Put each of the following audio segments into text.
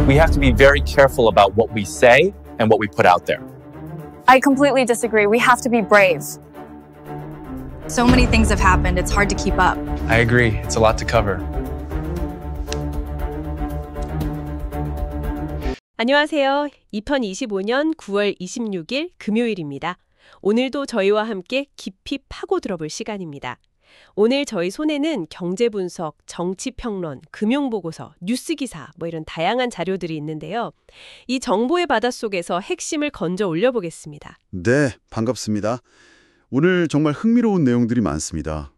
We have to be very careful about what we say and what we put out there. I completely disagree. We have to be brave. So many things have happened, it's hard to keep up. I agree. It's a lot to cover. 안녕하세요. 2025년 9월 26일 금요일입니다. 오늘도 저희와 함께 깊이 파고 들어볼 시간입니다. 오늘 저희 손에는 경제분석, 정치평론, 금융보고서, 뉴스기사 이런 다양한 자료들이 있는데요. 이 정보의 바닷속에서 핵심을 건져 올려보겠습니다. 네, 반갑습니다. 오늘 정말 흥미로운 내용들이 많습니다.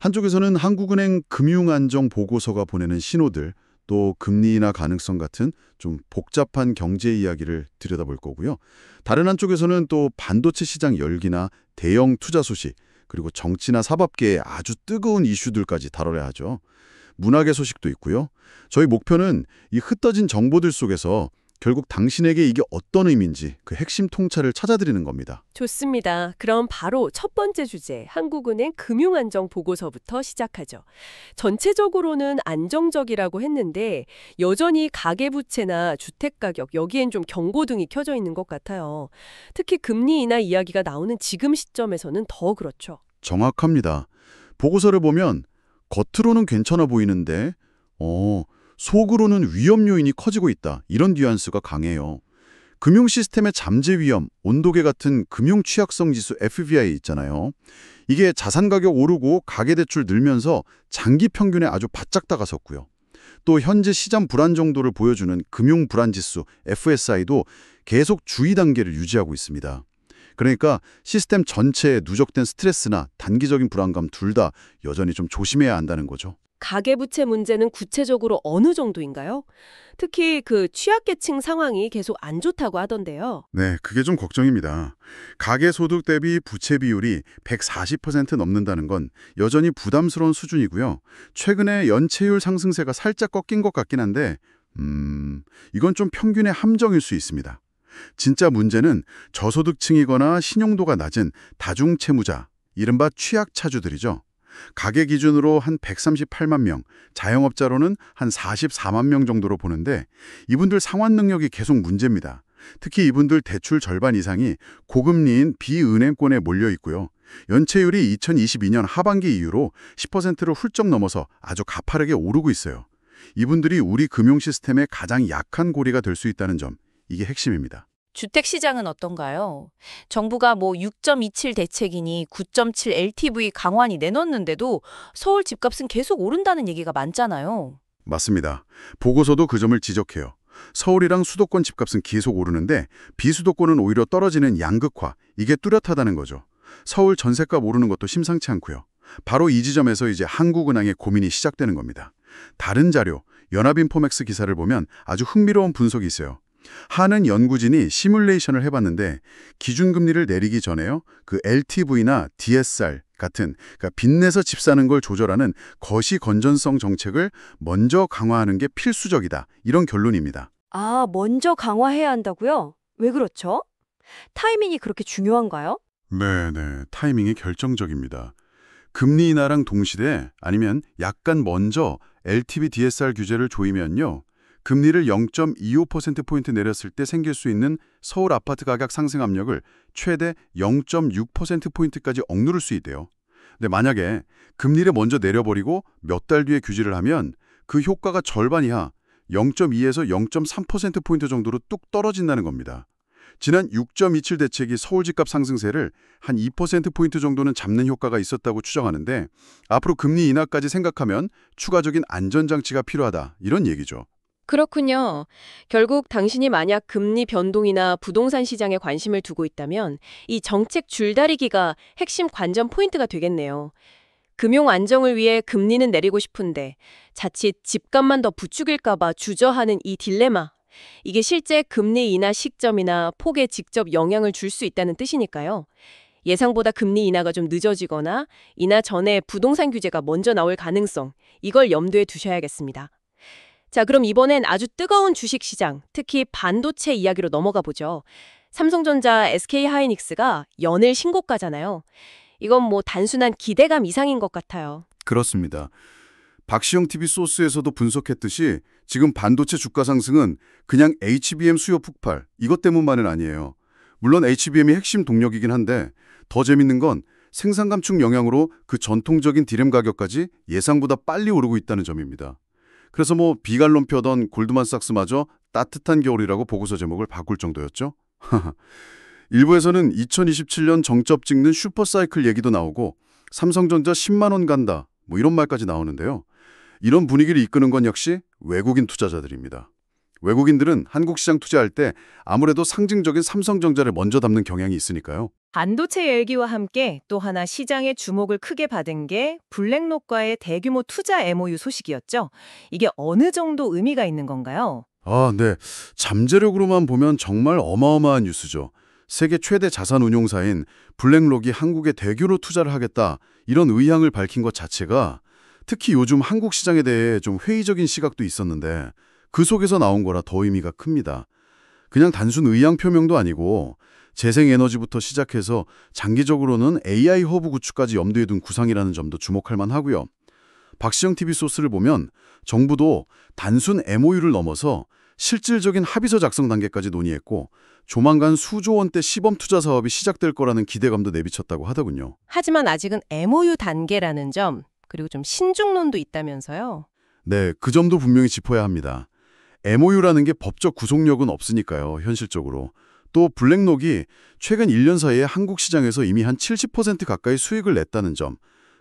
한쪽에서는 한국은행 금융안정보고서가 보내는 신호들, 또 금리 인하 가능성 같은 좀 복잡한 경제 이야기를 들여다볼 거고요. 다른 한쪽에서는 또 반도체 시장 열기나 대형 투자 소식, 그리고 정치나 사법계의 아주 뜨거운 이슈들까지 다뤄야 하죠. 문학의 소식도 있고요. 저희 목표는 이 흩어진 정보들 속에서 결국 당신에게 이게 어떤 의미인지 그 핵심 통찰을 찾아드리는 겁니다. 좋습니다. 그럼 바로 첫 번째 주제, 한국은행 금융안정보고서부터 시작하죠. 전체적으로는 안정적이라고 했는데 여전히 가계부채나 주택가격, 여기엔 좀 경고등이 켜져 있는 것 같아요. 특히 금리 인하 이야기가 나오는 지금 시점에서는 더 그렇죠. 정확합니다. 보고서를 보면 겉으로는 괜찮아 보이는데 속으로는 위험 요인이 커지고 있다. 이런 뉘앙스가 강해요. 금융 시스템의 잠재 위험, 온도계 같은 금융 취약성 지수 FVI 있잖아요. 이게 자산 가격 오르고 가계대출 늘면서 장기 평균에 아주 바짝 다가섰고요. 또 현재 시장 불안 정도를 보여주는 금융 불안 지수 FSI도 계속 주의 단계를 유지하고 있습니다. 그러니까 시스템 전체에 누적된 스트레스나 단기적인 불안감 둘 다 여전히 좀 조심해야 한다는 거죠. 가계부채 문제는 구체적으로 어느 정도인가요? 특히 그 취약계층 상황이 계속 안 좋다고 하던데요. 네, 그게 좀 걱정입니다. 가계소득 대비 부채 비율이 140% 넘는다는 건 여전히 부담스러운 수준이고요. 최근에 연체율 상승세가 살짝 꺾인 것 같긴 한데 이건 좀 평균의 함정일 수 있습니다. 진짜 문제는 저소득층이거나 신용도가 낮은 다중채무자, 이른바 취약차주들이죠. 가계 기준으로 한 138만 명, 자영업자로는 한 44만 명 정도로 보는데 이분들 상환 능력이 계속 문제입니다. 특히 이분들 대출 절반 이상이 고금리인 비은행권에 몰려 있고요. 연체율이 2022년 하반기 이후로 10%를 훌쩍 넘어서 아주 가파르게 오르고 있어요. 이분들이 우리 금융 시스템의 가장 약한 고리가 될 수 있다는 점, 이게 핵심입니다. 주택시장은 어떤가요? 정부가 6.27 대책이니 9.7 LTV 강화니 내놓는데도 서울 집값은 계속 오른다는 얘기가 많잖아요. 맞습니다. 보고서도 그 점을 지적해요. 서울이랑 수도권 집값은 계속 오르는데 비수도권은 오히려 떨어지는 양극화, 이게 뚜렷하다는 거죠. 서울 전셋값 오르는 것도 심상치 않고요. 바로 이 지점에서 이제 한국은행의 고민이 시작되는 겁니다. 다른 자료, 연합인포맥스 기사를 보면 아주 흥미로운 분석이 있어요. 하는 연구진이 시뮬레이션을 해봤는데 기준금리를 내리기 전에요. 그 LTV나 DSR 같은 그러니까 빚내서 집 사는 걸 조절하는 거시 건전성 정책을 먼저 강화하는 게 필수적이다. 이런 결론입니다. 아, 먼저 강화해야 한다고요? 왜 그렇죠? 타이밍이 그렇게 중요한가요? 네, 타이밍이 결정적입니다. 금리 인하랑 동시대 아니면 약간 먼저 LTV, DSR 규제를 조이면요. 금리를 0.25%포인트 내렸을 때 생길 수 있는 서울 아파트 가격 상승 압력을 최대 0.6%포인트까지 억누를 수 있대요. 근데 만약에 금리를 먼저 내려버리고 몇 달 뒤에 규제를 하면 그 효과가 절반 이하 0.2에서 0.3%포인트 정도로 뚝 떨어진다는 겁니다. 지난 6.27 대책이 서울 집값 상승세를 한 2%포인트 정도는 잡는 효과가 있었다고 추정하는데 앞으로 금리 인하까지 생각하면 추가적인 안전장치가 필요하다. 이런 얘기죠. 그렇군요. 결국 당신이 만약 금리 변동이나 부동산 시장에 관심을 두고 있다면 이 정책 줄다리기가 핵심 관전 포인트가 되겠네요. 금융 안정을 위해 금리는 내리고 싶은데 자칫 집값만 더 부추길까 봐 주저하는 이 딜레마. 이게 실제 금리 인하 시점이나 폭에 직접 영향을 줄 수 있다는 뜻이니까요. 예상보다 금리 인하가 좀 늦어지거나 인하 전에 부동산 규제가 먼저 나올 가능성, 이걸 염두에 두셔야겠습니다. 자, 그럼 이번엔 아주 뜨거운 주식시장, 특히 반도체 이야기로 넘어가 보죠. 삼성전자, SK하이닉스가 연일 신고가잖아요. 이건 단순한 기대감 이상인 것 같아요. 그렇습니다. 박시영 TV 소스에서도 분석했듯이 지금 반도체 주가 상승은 그냥 HBM 수요 폭발, 이것 때문만은 아니에요. 물론 HBM이 핵심 동력이긴 한데 더 재밌는 건 생산 감축 영향으로 그 전통적인 디램 가격까지 예상보다 빨리 오르고 있다는 점입니다. 그래서 비관론 펴던 골드만삭스마저 따뜻한 겨울이라고 보고서 제목을 바꿀 정도였죠. 일부에서는 2027년 정점 찍는 슈퍼사이클 얘기도 나오고 삼성전자 10만 원 간다 이런 말까지 나오는데요. 이런 분위기를 이끄는 건 역시 외국인 투자자들입니다. 외국인들은 한국 시장 투자할 때 아무래도 상징적인 삼성전자를 먼저 담는 경향이 있으니까요. 반도체 열기와 함께 또 하나 시장의 주목을 크게 받은 게 블랙록과의 대규모 투자 MOU 소식이었죠. 이게 어느 정도 의미가 있는 건가요? 네. 잠재력으로만 보면 정말 어마어마한 뉴스죠. 세계 최대 자산 운용사인 블랙록이 한국에 대규모 투자를 하겠다 이런 의향을 밝힌 것 자체가 특히 요즘 한국 시장에 대해 좀 회의적인 시각도 있었는데 그 속에서 나온 거라 더 의미가 큽니다. 그냥 단순 의향 표명도 아니고 재생에너지부터 시작해서 장기적으로는 AI 허브 구축까지 염두에 둔 구상이라는 점도 주목할 만하고요. 박시영 TV 소스를 보면 정부도 단순 MOU를 넘어서 실질적인 합의서 작성 단계까지 논의했고 조만간 수조 원대 시범 투자 사업이 시작될 거라는 기대감도 내비쳤다고 하더군요. 하지만 아직은 MOU 단계라는 점, 그리고 좀 신중론도 있다면서요. 네, 그 점도 분명히 짚어야 합니다. MOU라는 게 법적 구속력은 없으니까요, 현실적으로. 또 블랙록이 최근 1년 사이에 한국 시장에서 이미 한 70% 가까이 수익을 냈다는 점,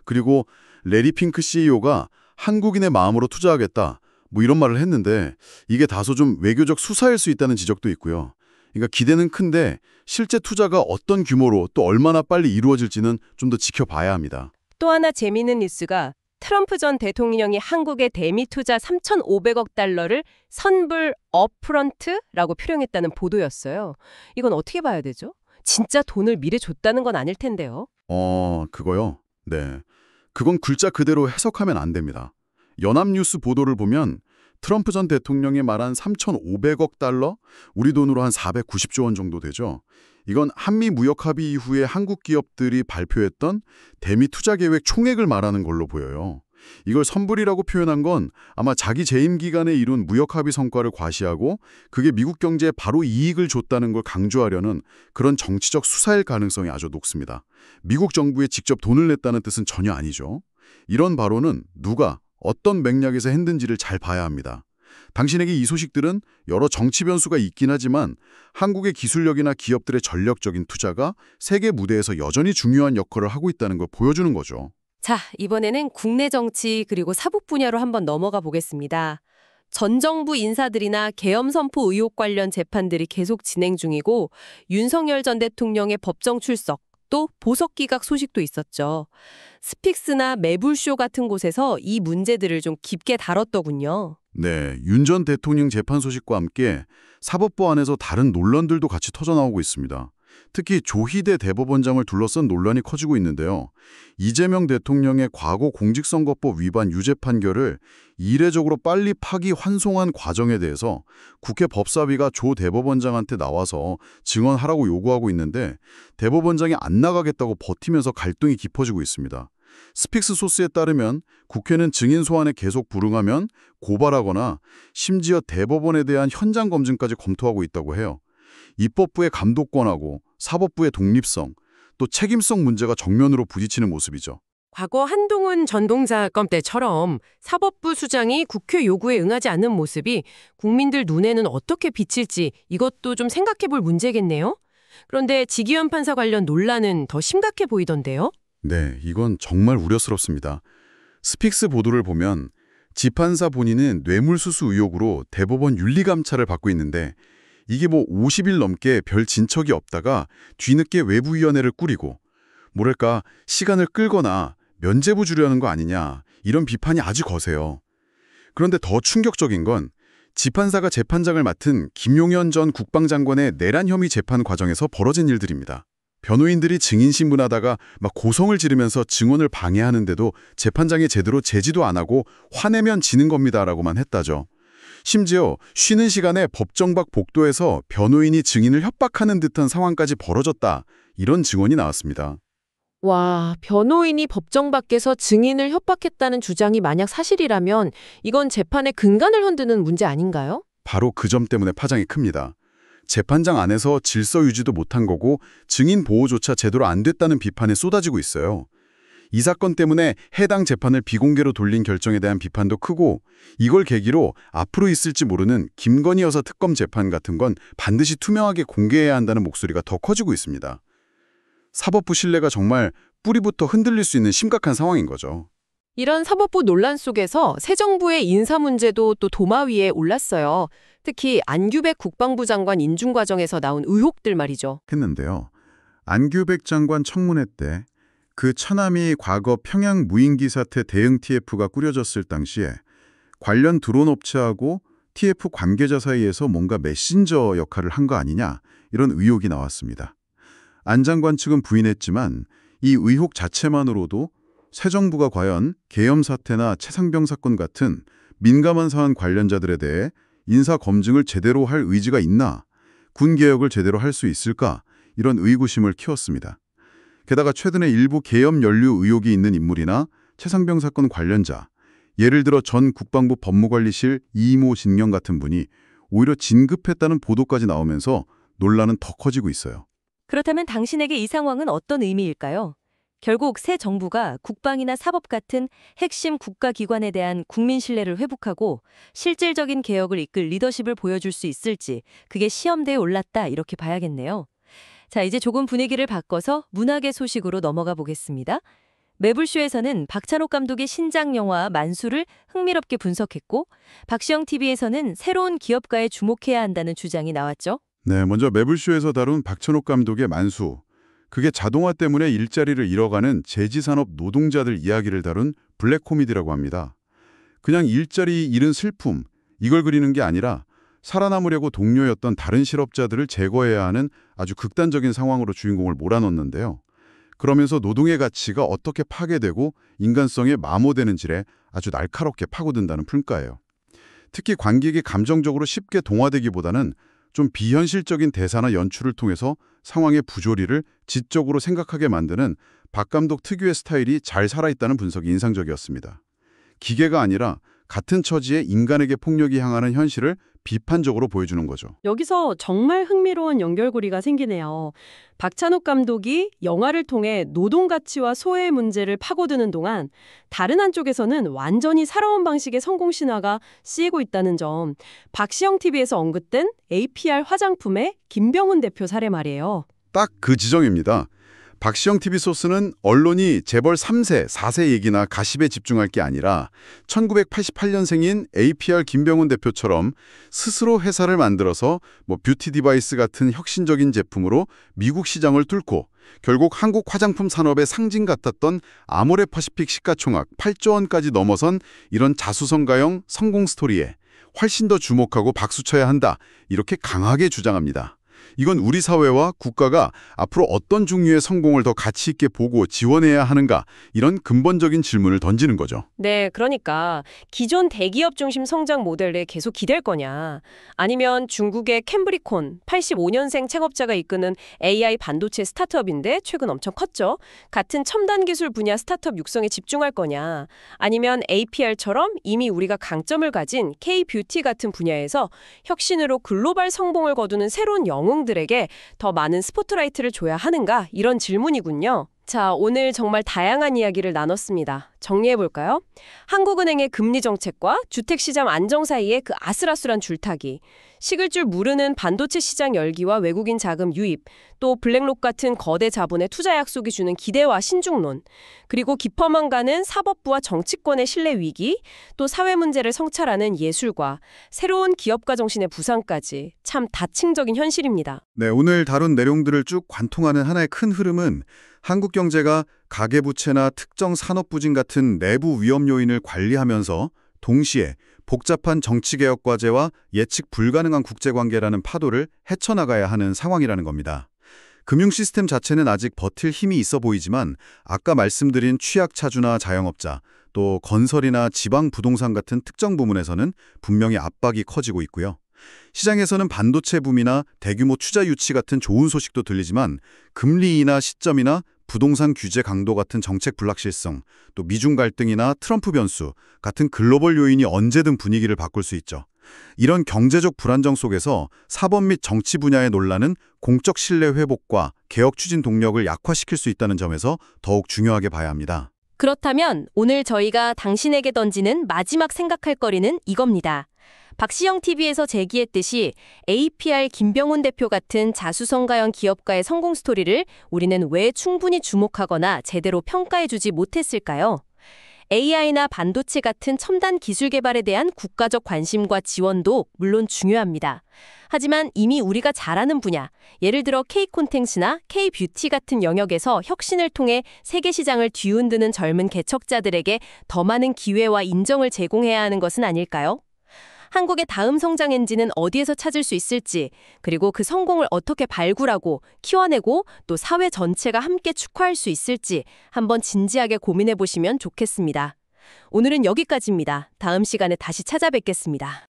그리고 레리 핑크 CEO가 한국인의 마음으로 투자하겠다, 이런 말을 했는데 이게 다소 좀 외교적 수사일 수 있다는 지적도 있고요. 그러니까 기대는 큰데 실제 투자가 어떤 규모로 또 얼마나 빨리 이루어질지는 좀 더 지켜봐야 합니다. 또 하나 재미있는 뉴스가 트럼프 전 대통령이 한국에 대미 투자 3,500억 달러를 선불 업프런트라고 표현했다는 보도였어요. 이건 어떻게 봐야 되죠? 진짜 돈을 미리 줬다는 건 아닐 텐데요. 그거요? 네. 그건 글자 그대로 해석하면 안 됩니다. 연합뉴스 보도를 보면 트럼프 전 대통령이 말한 3,500억 달러? 우리 돈으로 한 490조 원 정도 되죠. 이건 한미 무역 합의 이후에 한국 기업들이 발표했던 대미 투자 계획 총액을 말하는 걸로 보여요. 이걸 선불이라고 표현한 건 아마 자기 재임 기간에 이룬 무역 합의 성과를 과시하고 그게 미국 경제에 바로 이익을 줬다는 걸 강조하려는 그런 정치적 수사일 가능성이 아주 높습니다. 미국 정부에 직접 돈을 냈다는 뜻은 전혀 아니죠. 이런 발언은 누가 어떤 맥락에서 했는지를 잘 봐야 합니다. 당신에게 이 소식들은 여러 정치 변수가 있긴 하지만 한국의 기술력이나 기업들의 전략적인 투자가 세계 무대에서 여전히 중요한 역할을 하고 있다는 걸 보여주는 거죠. 자, 이번에는 국내 정치 그리고 사법 분야로 한번 넘어가 보겠습니다. 전 정부 인사들이나 계엄 선포 의혹 관련 재판들이 계속 진행 중이고 윤석열 전 대통령의 법정 출석, 또 보석 기각 소식도 있었죠. 스픽스나 매불쇼 같은 곳에서 이 문제들을 좀 깊게 다뤘더군요. 네, 윤 전 대통령 재판 소식과 함께 사법부 안에서 다른 논란들도 같이 터져나오고 있습니다. 특히 조희대 대법원장을 둘러싼 논란이 커지고 있는데요. 이재명 대통령의 과거 공직선거법 위반 유죄 판결을 이례적으로 빨리 파기 환송한 과정에 대해서 국회 법사위가 조 대법원장한테 나와서 증언하라고 요구하고 있는데 대법원장이 안 나가겠다고 버티면서 갈등이 깊어지고 있습니다. 스픽스 소스에 따르면 국회는 증인 소환에 계속 불응하면 고발하거나 심지어 대법원에 대한 현장 검증까지 검토하고 있다고 해요. 입법부의 감독권하고 사법부의 독립성, 또 책임성 문제가 정면으로 부딪히는 모습이죠. 과거 한동훈 전동사건 때처럼 사법부 수장이 국회 요구에 응하지 않는 모습이 국민들 눈에는 어떻게 비칠지 이것도 좀 생각해 볼 문제겠네요. 그런데 지기현 판사 관련 논란은 더 심각해 보이던데요. 네, 이건 정말 우려스럽습니다. 스픽스 보도를 보면 지판사 본인은 뇌물수수 의혹으로 대법원 윤리감찰을 받고 있는데 이게 50일 넘게 별 진척이 없다가 뒤늦게 외부위원회를 꾸리고 뭐랄까 시간을 끌거나 면죄부 주려는 거 아니냐 이런 비판이 아주 거세요. 그런데 더 충격적인 건 지판사가 재판장을 맡은 김용현 전 국방장관의 내란 혐의 재판 과정에서 벌어진 일들입니다. 변호인들이 증인 신문하다가 막 고성을 지르면서 증언을 방해하는데도 재판장이 제대로 제지도 안 하고 화내면 지는 겁니다라고만 했다죠. 심지어 쉬는 시간에 법정 밖 복도에서 변호인이 증인을 협박하는 듯한 상황까지 벌어졌다. 이런 증언이 나왔습니다. 와, 변호인이 법정 밖에서 증인을 협박했다는 주장이 만약 사실이라면 이건 재판의 근간을 흔드는 문제 아닌가요? 바로 그 점 때문에 파장이 큽니다. 재판장 안에서 질서 유지도 못한 거고 증인 보호조차 제대로 안 됐다는 비판이 쏟아지고 있어요. 이 사건 때문에 해당 재판을 비공개로 돌린 결정에 대한 비판도 크고 이걸 계기로 앞으로 있을지 모르는 김건희 여사 특검 재판 같은 건 반드시 투명하게 공개해야 한다는 목소리가 더 커지고 있습니다. 사법부 신뢰가 정말 뿌리부터 흔들릴 수 있는 심각한 상황인 거죠. 이런 사법부 논란 속에서 새 정부의 인사 문제도 또 도마 위에 올랐어요. 특히 안규백 국방부 장관 인준 과정에서 나온 의혹들 말이죠. 했는데요. 안규백 장관 청문회 때 그 처남이 과거 평양 무인기 사태 대응 TF가 꾸려졌을 당시에 관련 드론 업체하고 TF 관계자 사이에서 뭔가 메신저 역할을 한 거 아니냐 이런 의혹이 나왔습니다. 안 장관 측은 부인했지만 이 의혹 자체만으로도 새 정부가 과연 계엄 사태나 최상병 사건 같은 민감한 사안 관련자들에 대해 인사 검증을 제대로 할 의지가 있나, 군 개혁을 제대로 할 수 있을까 이런 의구심을 키웠습니다. 게다가 최근에 일부 계엄 연루 의혹이 있는 인물이나 최상병 사건 관련자, 예를 들어 전 국방부 법무관리실 이모 진경 같은 분이 오히려 진급했다는 보도까지 나오면서 논란은 더 커지고 있어요. 그렇다면 당신에게 이 상황은 어떤 의미일까요? 결국 새 정부가 국방이나 사법 같은 핵심 국가기관에 대한 국민 신뢰를 회복하고 실질적인 개혁을 이끌 리더십을 보여줄 수 있을지 그게 시험대에 올랐다 이렇게 봐야겠네요. 자, 이제 조금 분위기를 바꿔서 문학의 소식으로 넘어가 보겠습니다. 매불쇼에서는 박찬욱 감독의 신작 영화 만수를 흥미롭게 분석했고 박시영TV에서는 새로운 기업가에 주목해야 한다는 주장이 나왔죠. 네, 먼저 매불쇼에서 다룬 박찬욱 감독의 만수. 그게 자동화 때문에 일자리를 잃어가는 제지산업 노동자들 이야기를 다룬 블랙 코미디라고 합니다. 그냥 일자리 잃은 슬픔, 이걸 그리는 게 아니라 살아남으려고 동료였던 다른 실업자들을 제거해야 하는 아주 극단적인 상황으로 주인공을 몰아넣는데요. 그러면서 노동의 가치가 어떻게 파괴되고 인간성에 마모되는지에 아주 날카롭게 파고든다는 평가예요. 특히 관객이 감정적으로 쉽게 동화되기보다는 좀 비현실적인 대사나 연출을 통해서 상황의 부조리를 지적으로 생각하게 만드는 박 감독 특유의 스타일이 잘 살아있다는 분석이 인상적이었습니다. 기계가 아니라 같은 처지에 인간에게 폭력이 향하는 현실을 비판적으로 보여주는 거죠. 여기서 정말 흥미로운 연결고리가 생기네요. 박찬욱 감독이 영화를 통해 노동 가치와 소외의 문제를 파고드는 동안 다른 한쪽에서는 완전히 살아온 방식의 성공 신화가 쓰이고 있다는 점. 박시영TV에서 언급된 APR 화장품의 김병훈 대표 사례 말이에요. 딱 그 지점입니다. 박시영TV 소스는 언론이 재벌 3세, 4세 얘기나 가십에 집중할 게 아니라 1988년생인 APR 김병훈 대표처럼 스스로 회사를 만들어서 뷰티 디바이스 같은 혁신적인 제품으로 미국 시장을 뚫고 결국 한국 화장품 산업의 상징 같았던 아모레 퍼시픽 시가총액 8조 원까지 넘어선 이런 자수성가형 성공 스토리에 훨씬 더 주목하고 박수쳐야 한다. 이렇게 강하게 주장합니다. 이건 우리 사회와 국가가 앞으로 어떤 종류의 성공을 더 가치 있게 보고 지원해야 하는가 이런 근본적인 질문을 던지는 거죠. 네, 그러니까 기존 대기업 중심 성장 모델에 계속 기댈 거냐 아니면 중국의 캠브리콘 85년생 창업자가 이끄는 AI 반도체 스타트업인데 최근 엄청 컸죠. 같은 첨단 기술 분야 스타트업 육성에 집중할 거냐 아니면 APR처럼 이미 우리가 강점을 가진 K-뷰티 같은 분야에서 혁신으로 글로벌 성공을 거두는 새로운 영웅들에게 더 많은 스포트라이트를 줘야 하는가 이런 질문이군요. 자, 오늘 정말 다양한 이야기를 나눴습니다. 정리해볼까요? 한국은행의 금리 정책과 주택시장 안정 사이의 그 아슬아슬한 줄타기, 식을 줄 모르는 반도체 시장 열기와 외국인 자금 유입, 또 블랙록 같은 거대 자본의 투자 약속이 주는 기대와 신중론, 그리고 깊어만 가는 사법부와 정치권의 신뢰 위기, 또 사회 문제를 성찰하는 예술과 새로운 기업가 정신의 부상까지 참 다층적인 현실입니다. 네, 오늘 다룬 내용들을 쭉 관통하는 하나의 큰 흐름은 한국 경제가 가계부채나 특정 산업부진 같은 내부 위험 요인을 관리하면서 동시에 복잡한 정치개혁 과제와 예측 불가능한 국제관계라는 파도를 헤쳐나가야 하는 상황이라는 겁니다. 금융 시스템 자체는 아직 버틸 힘이 있어 보이지만 아까 말씀드린 취약차주나 자영업자, 또 건설이나 지방 부동산 같은 특정 부문에서는 분명히 압박이 커지고 있고요. 시장에서는 반도체 붐이나 대규모 투자 유치 같은 좋은 소식도 들리지만 금리 인하 시점이나 부동산 규제 강도 같은 정책 불확실성, 또 미중 갈등이나 트럼프 변수 같은 글로벌 요인이 언제든 분위기를 바꿀 수 있죠. 이런 경제적 불안정 속에서 사법 및 정치 분야의 논란은 공적 신뢰 회복과 개혁 추진 동력을 약화시킬 수 있다는 점에서 더욱 중요하게 봐야 합니다. 그렇다면 오늘 저희가 당신에게 던지는 마지막 생각할 거리는 이겁니다. 박시영 TV에서 제기했듯이 APR 김병훈 대표 같은 자수성가형 기업가의 성공 스토리를 우리는 왜 충분히 주목하거나 제대로 평가해주지 못했을까요? AI나 반도체 같은 첨단 기술 개발에 대한 국가적 관심과 지원도 물론 중요합니다. 하지만 이미 우리가 잘 아는 분야, 예를 들어 K-콘텐츠나 K-뷰티 같은 영역에서 혁신을 통해 세계 시장을 뒤흔드는 젊은 개척자들에게 더 많은 기회와 인정을 제공해야 하는 것은 아닐까요? 한국의 다음 성장 엔진은 어디에서 찾을 수 있을지, 그리고 그 성공을 어떻게 발굴하고 키워내고 또 사회 전체가 함께 축하할 수 있을지 한번 진지하게 고민해 보시면 좋겠습니다. 오늘은 여기까지입니다. 다음 시간에 다시 찾아뵙겠습니다.